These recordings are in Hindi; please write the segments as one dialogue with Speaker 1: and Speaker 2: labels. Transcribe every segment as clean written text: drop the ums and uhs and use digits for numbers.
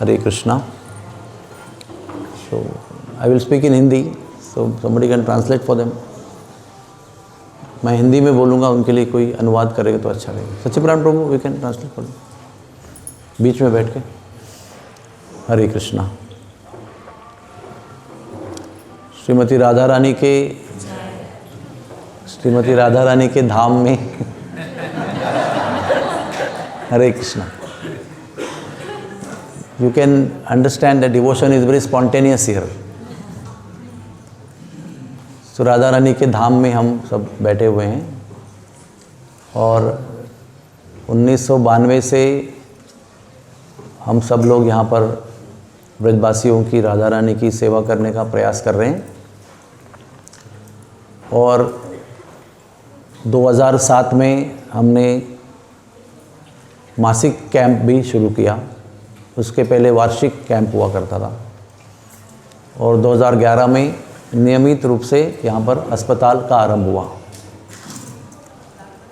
Speaker 1: Hare Krishna. So I will speak in Hindi, so somebody can translate for them. मैं हिंदी में बोलूँगा, उनके लिए कोई अनुवाद करेगा तो अच्छा रहेगा. Sachchidanand Prabhu, we can translate for them बीच में बैठ के. हरे कृष्णा. श्रीमती राधा रानी के धाम में हरे Krishna. You can understand that devotion is very spontaneous here. So Radha Rani के धाम में हम सब बैठे हुए हैं और 1992 से हम सब लोग यहाँ पर ब्रजवासियों की राधा रानी की सेवा करने का प्रयास कर रहे हैं. और 2007 में हमने मासिक कैंप भी शुरू किया. उसके पहले वार्षिक कैंप हुआ करता था. और 2011 में नियमित रूप से यहाँ पर अस्पताल का आरंभ हुआ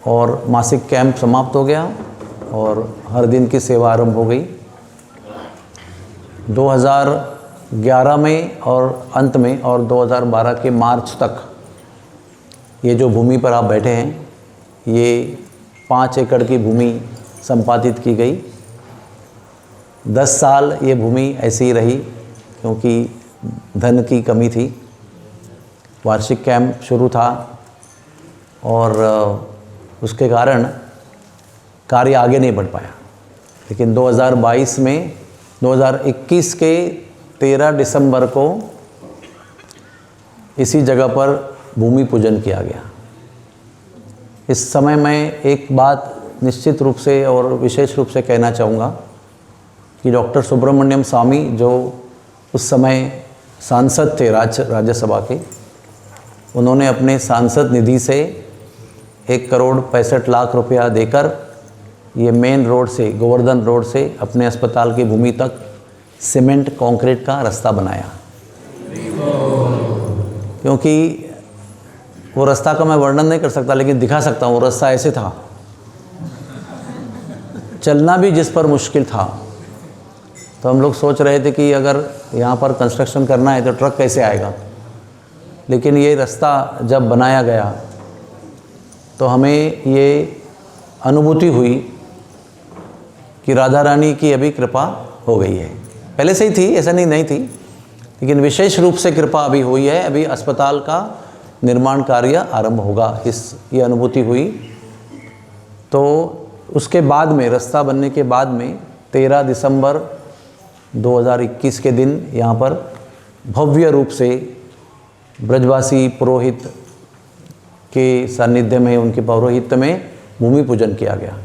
Speaker 1: और मासिक कैंप समाप्त हो गया और हर दिन की सेवा आरंभ हो गई. 2011 में और अंत में और 2012 के मार्च तक ये जो भूमि पर आप बैठे हैं, ये 5 एकड़ की भूमि संपादित की गई. 10 साल ये भूमि ऐसी ही रही क्योंकि धन की कमी थी. वार्षिक कैंप शुरू था और उसके कारण कार्य आगे नहीं बढ़ पाया. लेकिन 2021 के 13 दिसंबर को इसी जगह पर भूमि पूजन किया गया. इस समय मैं एक बात निश्चित रूप से और विशेष रूप से कहना चाहूँगा कि डॉक्टर सुब्रमण्यम स्वामी, जो उस समय सांसद थे राज्यसभा के, उन्होंने अपने सांसद निधि से 1,65,00,000 रुपया देकर ये मेन रोड से, गोवर्धन रोड से अपने अस्पताल की भूमि तक सीमेंट कंक्रीट का रास्ता बनाया. क्योंकि वो रास्ता का मैं वर्णन नहीं कर सकता, लेकिन दिखा सकता हूँ. वो रास्ता ऐसे था, चलना भी जिस पर मुश्किल था. तो हम लोग सोच रहे थे कि अगर यहाँ पर कंस्ट्रक्शन करना है तो ट्रक कैसे आएगा. लेकिन ये रास्ता जब बनाया गया तो हमें ये अनुभूति हुई कि राधा रानी की अभी कृपा हो गई है. पहले से ही थी, ऐसा नहीं थी, लेकिन विशेष रूप से कृपा अभी हुई है. अभी अस्पताल का निर्माण कार्य आरंभ होगा, ये अनुभूति हुई. तो उसके बाद में, रास्ता बनने के बाद में 13 दिसंबर 2021 के दिन यहाँ पर भव्य रूप से ब्रजवासी पुरोहित के सानिध्य में, उनके पौरोहित्य में भूमि पूजन किया गया.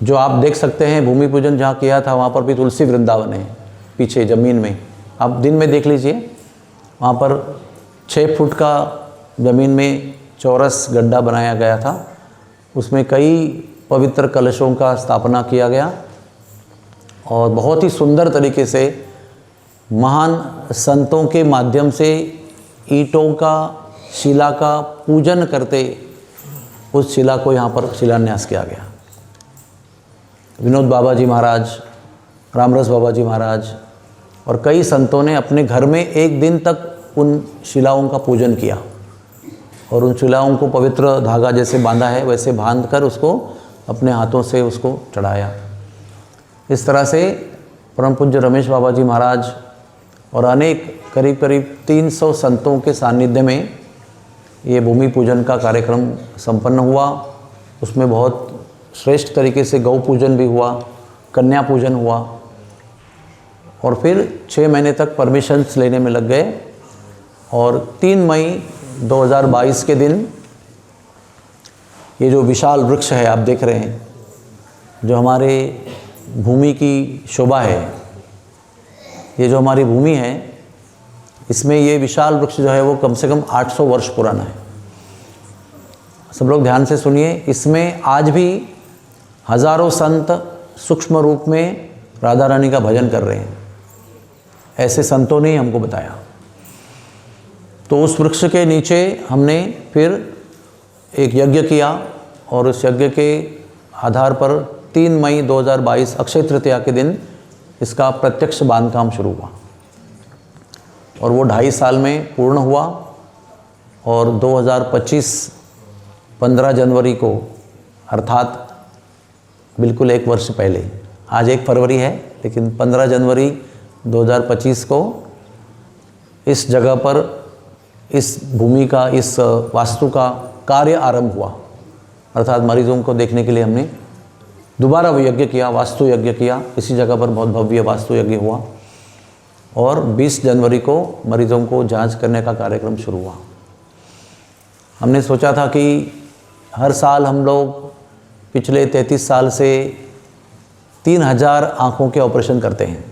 Speaker 1: जो आप देख सकते हैं, भूमि पूजन जहाँ किया था वहाँ पर भी तुलसी वृंदावन है पीछे ज़मीन में. आप दिन में देख लीजिए, वहाँ पर 6 फुट का ज़मीन में चौरस गड्ढा बनाया गया था. उसमें कई पवित्र कलशों का स्थापना किया गया और बहुत ही सुंदर तरीके से महान संतों के माध्यम से ईंटों का, शिला का पूजन करते उस शिला को यहाँ पर शिलान्यास किया गया. विनोद बाबा जी महाराज, रामरस बाबा जी महाराज और कई संतों ने अपने घर में एक दिन तक उन शिलाओं का पूजन किया और उन शिलाओं को पवित्र धागा जैसे बांधा है वैसे बांध कर उसको अपने हाथों से उसको चढ़ाया. इस तरह से परम पूज्य रमेश बाबा जी महाराज और अनेक करीब 300 संतों के सानिध्य में ये भूमि पूजन का कार्यक्रम संपन्न हुआ. उसमें बहुत श्रेष्ठ तरीके से गौ पूजन भी हुआ, कन्या पूजन हुआ और फिर 6 महीने तक परमिशंस लेने में लग गए. और 3 मई 2022 के दिन ये जो विशाल वृक्ष है आप देख रहे हैं, जो हमारे भूमि की शोभा है, ये जो हमारी भूमि है, इसमें ये विशाल वृक्ष जो है वो कम से कम 800 वर्ष पुराना है. सब लोग ध्यान से सुनिए. इसमें आज भी हजारों संत सूक्ष्म रूप में राधा रानी का भजन कर रहे हैं. ऐसे संतों ने हमको बताया. तो उस वृक्ष के नीचे हमने फिर एक यज्ञ किया और उस यज्ञ के आधार पर 3 मई 2022 अक्षय तृतीया के दिन इसका प्रत्यक्ष बांधकाम शुरू हुआ और वो 2.5 साल में पूर्ण हुआ। और 2025 15 जनवरी को, अर्थात बिल्कुल 1 वर्ष पहले, आज 1 फरवरी है लेकिन 15 जनवरी 2025 को इस जगह पर, इस भूमि का, इस वास्तु का कार्य आरंभ हुआ। अर्थात मरीजों को देखने के लिए हमने दोबारा यज्ञ किया, वास्तु यज्ञ किया। इसी जगह पर बहुत भव्य वास्तु यज्ञ हुआ और 20 जनवरी को मरीजों को जांच करने का कार्यक्रम शुरू हुआ। हमने सोचा था कि हर साल हम लोग पिछले 33 साल से 3000 आँखों के ऑपरेशन करते हैं।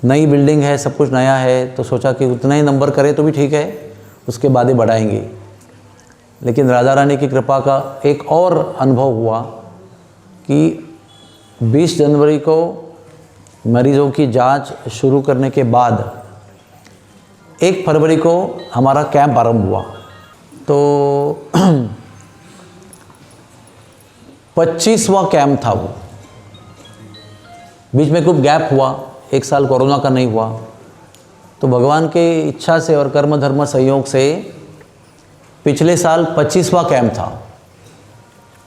Speaker 1: नई बिल्डिंग है, सब कुछ नया है, तो सोचा कि उतना ही नंबर करें तो भी ठीक है, उसके बाद ही बढ़ाएंगे। लेकिन राधा रानी की कृपा का एक और अनुभव हुआ कि 20 जनवरी को मरीज़ों की जांच शुरू करने के बाद 1 फरवरी को हमारा कैंप आरंभ हुआ। तो 25वां कैंप था वो। बीच में कुछ गैप हुआ, 1 साल कोरोना का नहीं हुआ। तो भगवान के इच्छा से और कर्म धर्म संयोग से पिछले साल 25वां कैंप था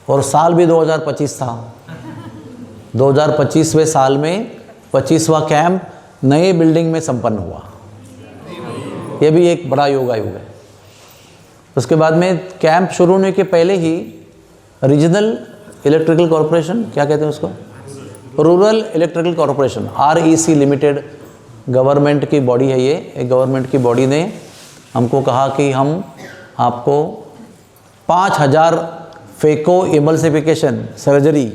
Speaker 1: और साल भी 2025 था। 2025वें साल में 25वां कैंप नए बिल्डिंग में संपन्न हुआ। यह भी एक बड़ा योग आयोग है। उसके बाद में कैंप शुरू होने के पहले ही रीजनल इलेक्ट्रिकल कॉरपोरेशन, क्या कहते हैं उसको, rural electrical corporation, REC limited, government की बॉडी है ये। एक गवर्नमेंट की बॉडी ने हमको कहा कि हम आपको 5000 फेको इमल्सिफिकेशन सर्जरी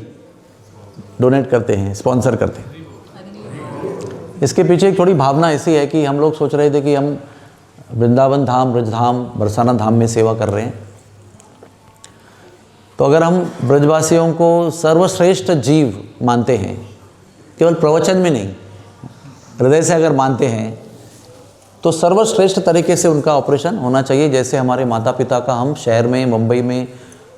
Speaker 1: डोनेट करते हैं, स्पॉन्सर करते हैं। इसके पीछे एक थोड़ी भावना ऐसी है कि हम लोग सोच रहे थे कि हम वृंदावन धाम, ब्रजधाम, बरसाना धाम में सेवा कर रहे हैं। तो अगर हम ब्रजवासियों को सर्वश्रेष्ठ जीव मानते हैं, केवल प्रवचन में नहीं, हृदय से अगर मानते हैं, तो सर्वश्रेष्ठ तरीके से उनका ऑपरेशन होना चाहिए। जैसे हमारे माता पिता का हम शहर में, मुंबई में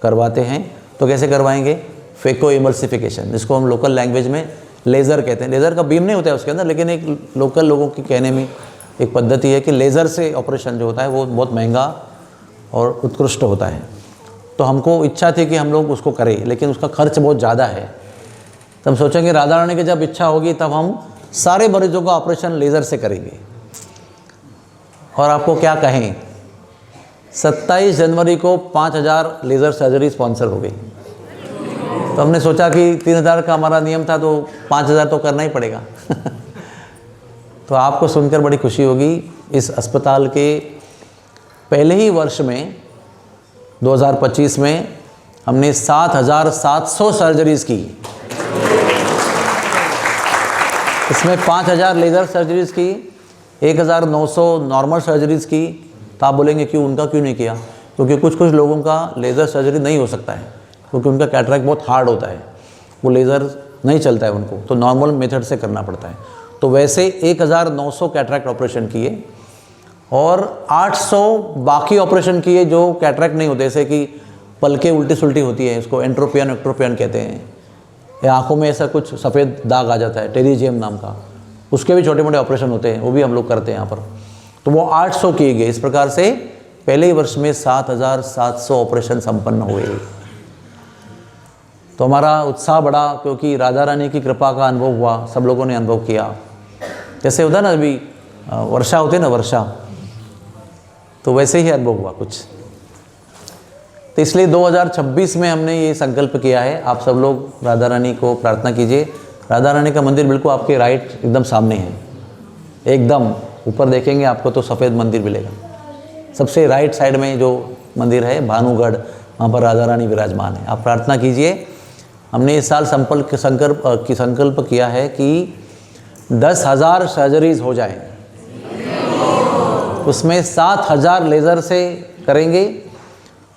Speaker 1: करवाते हैं, तो कैसे करवाएंगे? फेको इमल्सिफिकेशन, जिसको हम लोकल लैंग्वेज में लेज़र कहते हैं। लेज़र का बीम नहीं होता है उसके अंदर, लेकिन एक लोकल लोगों के कहने में एक पद्धति है कि लेज़र से ऑपरेशन जो होता है वो बहुत महंगा और उत्कृष्ट होता है। तो हमको इच्छा थी कि हम लोग उसको करें, लेकिन उसका खर्च बहुत ज़्यादा है। तो हम सोचेंगे राधा रानी की जब इच्छा होगी तब हम सारे मरीजों का ऑपरेशन लेज़र से करेंगे। और आपको क्या कहें, 27 जनवरी को 5000 लेज़र सर्जरी स्पॉन्सर हो गई। तो हमने सोचा कि 3000 का हमारा नियम था, तो 5000 तो करना ही पड़ेगा। तो आपको सुनकर बड़ी खुशी होगी, इस अस्पताल के पहले ही वर्ष में 2025 में हमने 7700 सर्जरीज़ की। इसमें 5000 लेज़र सर्जरीज़ की, 1900 नॉर्मल सर्जरीज़ की। तो आप बोलेंगे क्यों, उनका क्यों नहीं किया? क्योंकि कुछ लोगों का लेज़र सर्जरी नहीं हो सकता है, क्योंकि उनका कैटरैक्ट बहुत हार्ड होता है, वो लेज़र नहीं चलता है उनको, तो नॉर्मल मेथड से करना पड़ता है। तो वैसे 1900 कैटरैक्ट ऑपरेशन किए और 800 बाकी ऑपरेशन किए जो कैटरैक्ट नहीं होते, जैसे कि पलकें उल्टी सुल्टी होती है, इसको एंट्रोपियन एक्ट्रोपियन कहते हैं, या आँखों में ऐसा कुछ सफ़ेद दाग आ जाता है, टेरिजियम नाम का, उसके भी छोटे मोटे ऑपरेशन होते हैं, वो भी हम लोग करते हैं यहाँ पर। तो वो 800 किए गए। इस प्रकार से पहले ही वर्ष में 7700 ऑपरेशन संपन्न हुए। तो हमारा उत्साह बढ़ा, क्योंकि राधा रानी की कृपा का अनुभव हुआ, सब लोगों ने अनुभव किया। जैसे होता है ना, अभी वर्षा होती है ना, वर्षा, तो वैसे ही अनुभव हुआ कुछ। तो इसलिए 2026 में हमने ये संकल्प किया है, आप सब लोग राधा रानी को प्रार्थना कीजिए। राधा रानी का मंदिर बिल्कुल आपके राइट एकदम सामने है, एकदम ऊपर देखेंगे आपको तो सफ़ेद मंदिर मिलेगा। सबसे राइट साइड में जो मंदिर है भानुगढ़, वहाँ पर राधा रानी विराजमान है। आप प्रार्थना कीजिए। हमने इस साल संकल्प किया है कि 10,000 सर्जरीज हो जाएं, उसमें 7,000 लेज़र से करेंगे,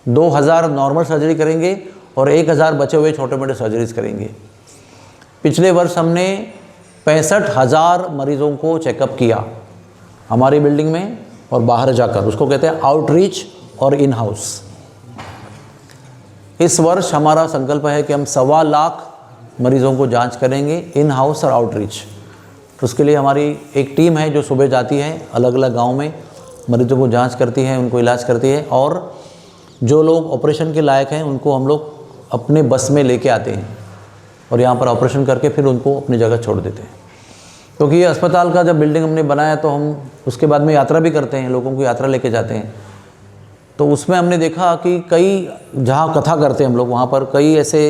Speaker 1: 2,000 नॉर्मल सर्जरी करेंगे और 1,000 बचे हुए छोटे मोटे सर्जरीज करेंगे। पिछले वर्ष हमने 65,000 मरीज़ों को चेकअप किया हमारी बिल्डिंग में और बाहर जाकर, उसको कहते हैं आउटरीच और इन हाउस। इस वर्ष हमारा संकल्प है कि हम 1.25 लाख मरीज़ों को जांच करेंगे, इन हाउस और आउटरीच। उसके लिए हमारी एक टीम है जो सुबह जाती है अलग अलग गांव में, मरीजों को जांच करती है, उनको इलाज करती है, और जो लोग ऑपरेशन के लायक हैं उनको हम लोग अपने बस में लेके आते हैं और यहाँ पर ऑपरेशन करके फिर उनको अपनी जगह छोड़ देते हैं। क्योंकि ये अस्पताल का जब बिल्डिंग हमने बनाया तो हम उसके बाद में यात्रा भी करते हैं, लोगों को यात्रा लेके जाते हैं। तो उसमें हमने देखा कि कई जहाँ कथा करते हैं हम लोग, वहाँ पर कई ऐसे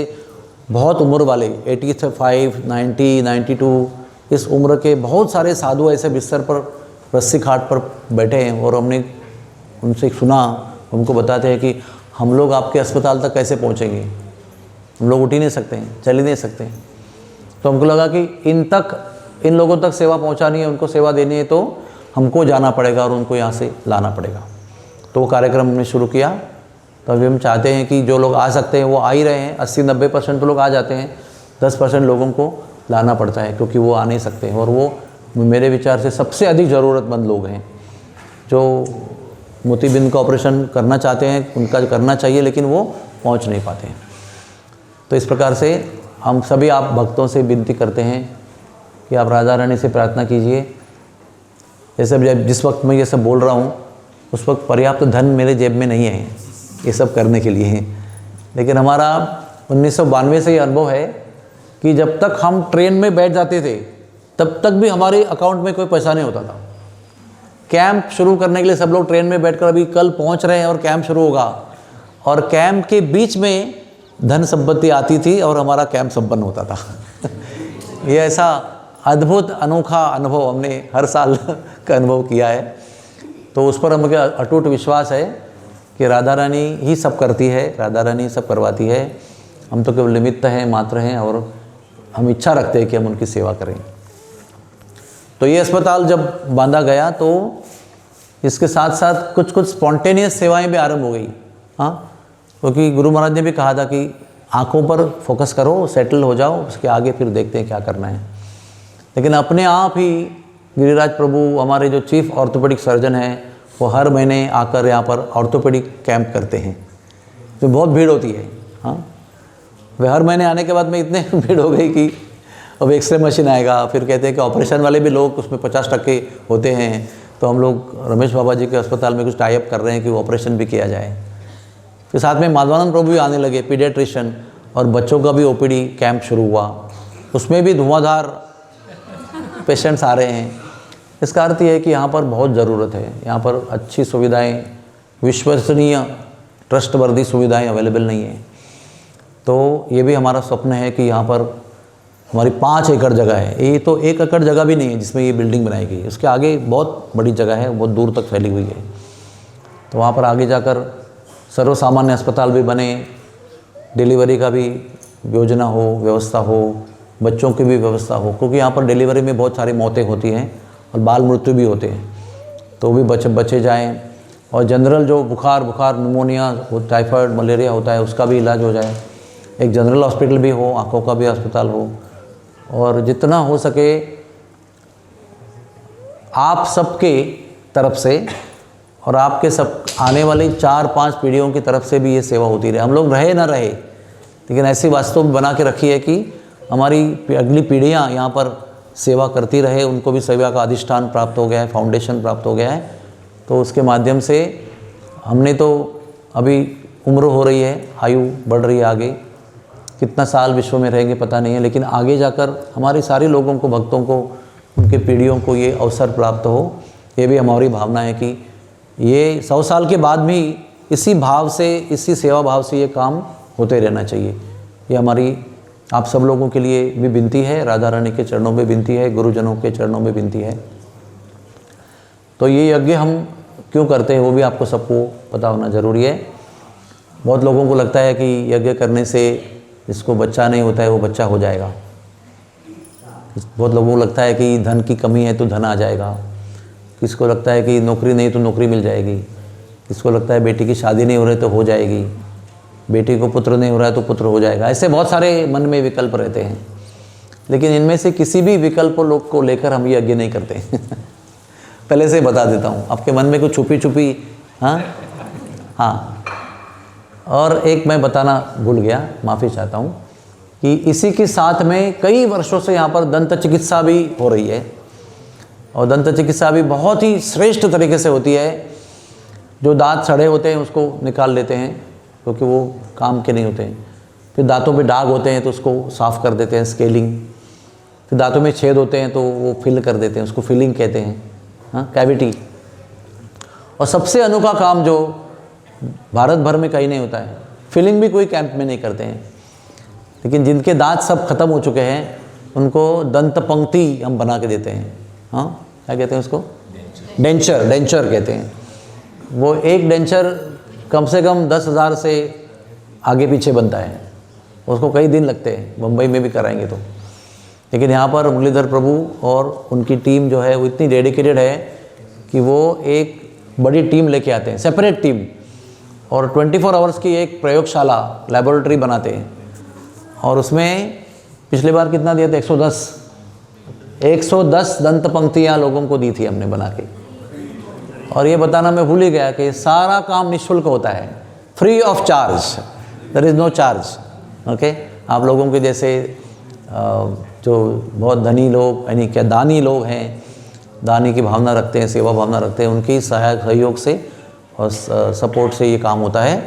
Speaker 1: बहुत उम्र वाले 85, 90, 92 इस उम्र के बहुत सारे साधु ऐसे बिस्तर पर रस्सी खाट पर बैठे हैं, और हमने उनसे सुना, उनको बताते हैं कि हम लोग आपके अस्पताल तक कैसे पहुँचेंगे, हम लोग उठ ही नहीं सकते हैं, चल ही नहीं सकते हैं। तो हमको लगा कि इन लोगों तक सेवा पहुंचानी है, उनको सेवा देनी है, तो हमको जाना पड़ेगा और उनको यहाँ से लाना पड़ेगा। तो वो कार्यक्रम हमने शुरू किया। तो अभी हम चाहते हैं कि जो लोग आ सकते हैं वो आ ही रहे हैं, 80-90% तो लोग आ जाते हैं, 10% लोगों को लाना पड़ता है क्योंकि वो आ नहीं सकते हैं, और वो मेरे विचार से सबसे अधिक ज़रूरतमंद लोग हैं जो मोतीबिंद का ऑपरेशन करना चाहते हैं, उनका करना चाहिए, लेकिन वो पहुँच नहीं पाते हैं। तो इस प्रकार से हम सभी आप भक्तों से विनती करते हैं कि आप राधा रानी से प्रार्थना कीजिए। जैसे जिस वक्त मैं ये सब बोल रहा हूँ उस वक्त पर्याप्त धन मेरे जेब में नहीं है ये सब करने के लिए, लेकिन हमारा 1992 से ये अनुभव है कि जब तक हम ट्रेन में बैठ जाते थे तब तक भी हमारे अकाउंट में कोई पैसा नहीं होता था। कैंप शुरू करने के लिए सब लोग ट्रेन में बैठकर अभी कल पहुँच रहे हैं और कैंप शुरू होगा, और कैंप के बीच में धन संपत्ति आती थी और हमारा कैंप संपन्न होता था। ये ऐसा अद्भुत अनोखा अनुभव हमने हर साल का अनुभव किया है। तो उस पर हमें अटूट विश्वास है कि राधा रानी ही सब करती है, राधा रानी सब करवाती है। हम तो केवल निमित्त हैं, मात्र हैं, और हम इच्छा रखते हैं कि हम उनकी सेवा करें। तो ये अस्पताल जब बांधा गया तो इसके साथ साथ कुछ कुछ स्पॉन्टेनियस सेवाएं भी आरंभ हो गई। हाँ, क्योंकि गुरु महाराज ने भी कहा था कि आँखों पर फोकस करो, सेटल हो जाओ, उसके आगे फिर देखते हैं क्या करना है। लेकिन अपने आप ही गिरिराज प्रभु हमारे जो चीफ ऑर्थोपेडिक सर्जन हैं वो हर महीने आकर यहाँ पर ऑर्थोपेडिक कैंप करते हैं, तो बहुत भीड़ होती है। हाँ, वे हर महीने आने के बाद में इतने भीड़ हो गई कि अब एक्सरे मशीन आएगा, फिर कहते हैं कि ऑपरेशन वाले भी लोग उसमें 50% होते हैं। तो हम लोग रमेश बाबा जी के अस्पताल में कुछ टाइप कर रहे हैं कि वो ऑपरेशन भी किया जाए। फिर साथ में माधवानंद प्रभु भी आने लगे, पीडियाट्रिशियन, और बच्चों का भी ओपीडी कैंप शुरू हुआ, उसमें भी धुआंधार पेशेंट्स आ रहे हैं। इसका अर्थ ये है कि यहाँ पर बहुत ज़रूरत है, यहाँ पर अच्छी सुविधाएं, विश्वसनीय ट्रस्टवर्दी सुविधाएं अवेलेबल नहीं है। तो ये भी हमारा स्वप्न है कि यहाँ पर हमारी 5 एकड़ जगह है, ये तो 1 एकड़ जगह भी नहीं है जिसमें ये बिल्डिंग बनाई गई है, उसके आगे बहुत बड़ी जगह है, बहुत दूर तक फैली हुई है। तो वहाँ पर आगे जाकर सर्वसामान्य अस्पताल भी बने, डिलीवरी का भी योजना हो, व्यवस्था हो, बच्चों की भी व्यवस्था हो, क्योंकि यहाँ पर डिलीवरी में बहुत सारी मौतें होती हैं और बाल मृत्यु भी होते हैं, तो भी बचे जाएँ। और जनरल जो बुखार निमोनिया, टाइफाइड, मलेरिया होता है, उसका भी इलाज हो जाए। एक जनरल हॉस्पिटल भी हो, आँखों का भी अस्पताल हो, और जितना हो सके आप सबके तरफ से और आपके सब आने वाली 4-5 पीढ़ियों की तरफ से भी ये सेवा होती रहे। हम लोग रहे ना रहे, लेकिन ऐसी वास्तव में बना के रखी है कि हमारी अगली पीढ़ियाँ यहाँ पर सेवा करती रहे, उनको भी सेवा का अधिष्ठान प्राप्त हो गया है, फाउंडेशन प्राप्त हो गया है। तो उसके माध्यम से हमने तो अभी उम्र हो रही है, आयु बढ़ रही है, आगे कितना साल विश्व में रहेंगे पता नहीं है, लेकिन आगे जाकर हमारे सारे लोगों को, भक्तों को, उनके पीढ़ियों को ये अवसर प्राप्त हो। ये भी हमारी भावना है कि ये 100 साल के बाद भी इसी भाव से, इसी सेवा भाव से ये काम होते रहना चाहिए। ये हमारी आप सब लोगों के लिए भी विनती है, राधा रानी के चरणों में विनती है, गुरुजनों के चरणों में विनती है। तो ये यज्ञ हम क्यों करते हैं वो भी आपको सबको पता होना ज़रूरी है। बहुत लोगों को लगता है कि यज्ञ करने से जिसको बच्चा नहीं होता है वो बच्चा हो जाएगा। बहुत लोगों को लगता है कि धन की कमी है तो धन आ जाएगा। किसको लगता है कि नौकरी नहीं तो नौकरी मिल जाएगी। किसको लगता है बेटी की शादी नहीं हो रही तो हो जाएगी। बेटी को पुत्र नहीं हो रहा है तो पुत्र हो जाएगा। ऐसे बहुत सारे मन में विकल्प रहते हैं, लेकिन इनमें से किसी भी विकल्प लोग को लेकर हम ये यज्ञ नहीं करते। पहले से बता देता हूँ, आपके मन में कुछ छुपी हाँ। और एक मैं बताना भूल गया, माफ़ी चाहता हूँ, कि इसी के साथ में कई वर्षों से यहाँ पर दंत चिकित्सा भी हो रही है। और दंत चिकित्सा भी बहुत ही श्रेष्ठ तरीके से होती है। जो दांत सड़े होते हैं उसको निकाल लेते हैं क्योंकि वो काम के नहीं होते हैं। फिर दांतों पे दाग होते हैं तो उसको साफ़ कर देते हैं, स्केलिंग। फिर दांतों में छेद होते हैं तो वो फिल कर देते हैं, उसको फिलिंग कहते हैं, हाँ, कैविटी। और सबसे अनोखा काम जो भारत भर में कहीं नहीं होता है, फिलिंग भी कोई कैंप में नहीं करते हैं। लेकिन जिनके दांत सब खत्म हो चुके हैं उनको दंत पंक्ति हम बना के देते हैं। हाँ, क्या कहते हैं उसको? डेंचर। डेंचर कहते हैं। वो एक डेंचर कम से कम 10,000 से आगे पीछे बनता है, उसको कई दिन लगते हैं। मुंबई में भी कराएंगे तो। लेकिन यहाँ पर मुरलीधर प्रभु और उनकी टीम जो है वो इतनी डेडिकेटेड है कि वो एक बड़ी टीम लेके आते हैं, सेपरेट टीम, और 24 आवर्स की एक प्रयोगशाला, लैबोरेटरी बनाते हैं। और उसमें पिछले बार कितना दिया था? 110 दंत पंक्तियाँ लोगों को दी थी हमने बना के। और ये बताना मैं भूल ही गया कि सारा काम निःशुल्क होता है, free of charge, there is no charge. Okay, आप लोगों के जैसे जो बहुत धनी लोग, यानी क्या दानी लोग हैं, दानी की भावना रखते हैं, सेवा भावना रखते हैं, उनकी सहयोग से और सपोर्ट से ये काम होता है।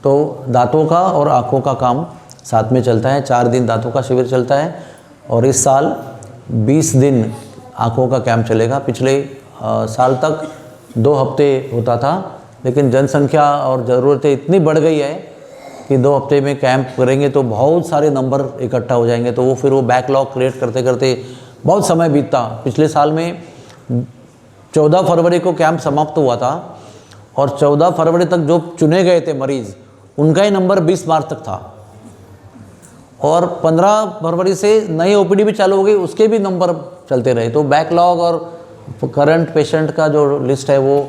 Speaker 1: तो दांतों का और आँखों का काम साथ में चलता है। 4 दिन दांतों का शिविर चलता है और इस साल 20 दिन आँखों का कैंप चलेगा। पिछले साल तक 2 हफ्ते होता था, लेकिन जनसंख्या और ज़रूरतें इतनी बढ़ गई है कि 2 हफ्ते में कैंप करेंगे तो बहुत सारे नंबर इकट्ठा हो जाएंगे, तो फिर वो बैकलॉग क्रिएट करते करते बहुत समय बीतता। पिछले साल में 14 फरवरी को कैंप समाप्त हुआ था और 14 फरवरी तक जो चुने गए थे मरीज़, उनका ही नंबर 20 मार्च तक था। और 15 फरवरी से नई ओपीडी भी चालू हो गई, उसके भी नंबर चलते रहे। तो बैकलॉग और करंट पेशेंट का जो लिस्ट है वो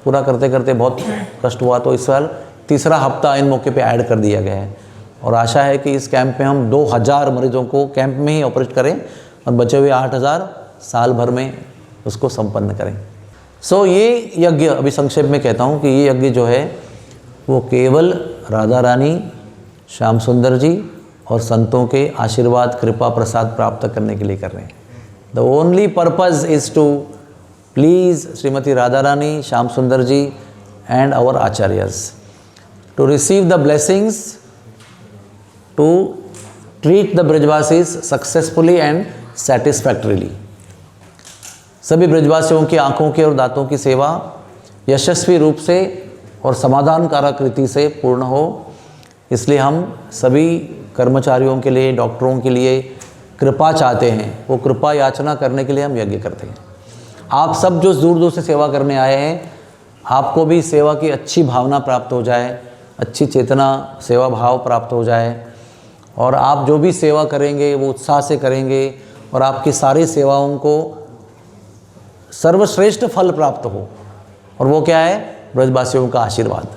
Speaker 1: पूरा करते करते बहुत कष्ट हुआ। तो इस साल 3रा हफ्ता इन मौके पे ऐड कर दिया गया है और आशा है कि इस कैंप में हम 2000 मरीजों को कैंप में ही ऑपरेट करें और बचे हुए 8000 साल भर में उसको संपन्न करें। सो ये यज्ञ, अभी संक्षेप में कहता हूँ कि ये यज्ञ जो है वो केवल राधा रानी, श्याम सुंदर जी और संतों के आशीर्वाद, कृपा, प्रसाद प्राप्त करने के लिए कर रहे हैं। The only purpose is to please Shrimati Radha Rani, Shyam Sundar ji and our acharyas to receive the blessings, to treat the Brajvasis successfully and satisfactorily। सभी ब्रजवासियों की आँखों के और दांतों की सेवा यशस्वी रूप से और समाधानकारक रीति से पूर्ण हो, इसलिए हम सभी कर्मचारियों के लिए, डॉक्टरों के लिए कृपा चाहते हैं। वो कृपा याचना करने के लिए हम यज्ञ करते हैं। आप सब जो दूर दूर से सेवा करने आए हैं, आपको भी सेवा की अच्छी भावना प्राप्त हो जाए, अच्छी चेतना, सेवा भाव प्राप्त हो जाए, और आप जो भी सेवा करेंगे वो उत्साह से करेंगे और आपकी सारी सेवाओं को सर्वश्रेष्ठ फल प्राप्त हो। और वो क्या है? ब्रजवासियों का आशीर्वाद।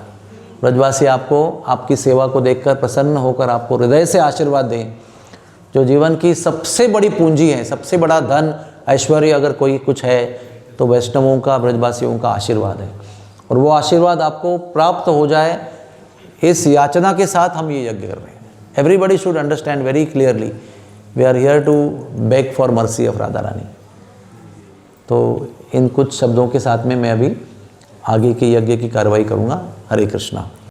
Speaker 1: ब्रजवासी आपको, आपकी सेवा को देखकर प्रसन्न होकर आपको हृदय से आशीर्वाद दें। जो जीवन की सबसे बड़ी पूंजी है, सबसे बड़ा धन, ऐश्वर्य अगर कोई कुछ है तो वैष्णवों का, ब्रजवासियों का आशीर्वाद है। और वो आशीर्वाद आपको प्राप्त हो जाए, इस याचना के साथ हम ये यज्ञ कर रहे हैं। Everybody should understand very clearly, we are here to beg for mercy of Radha Rani. तो इन कुछ शब्दों के साथ में मैं अभी आगे की यज्ञ की कार्रवाई करूँगा। हरे कृष्णा।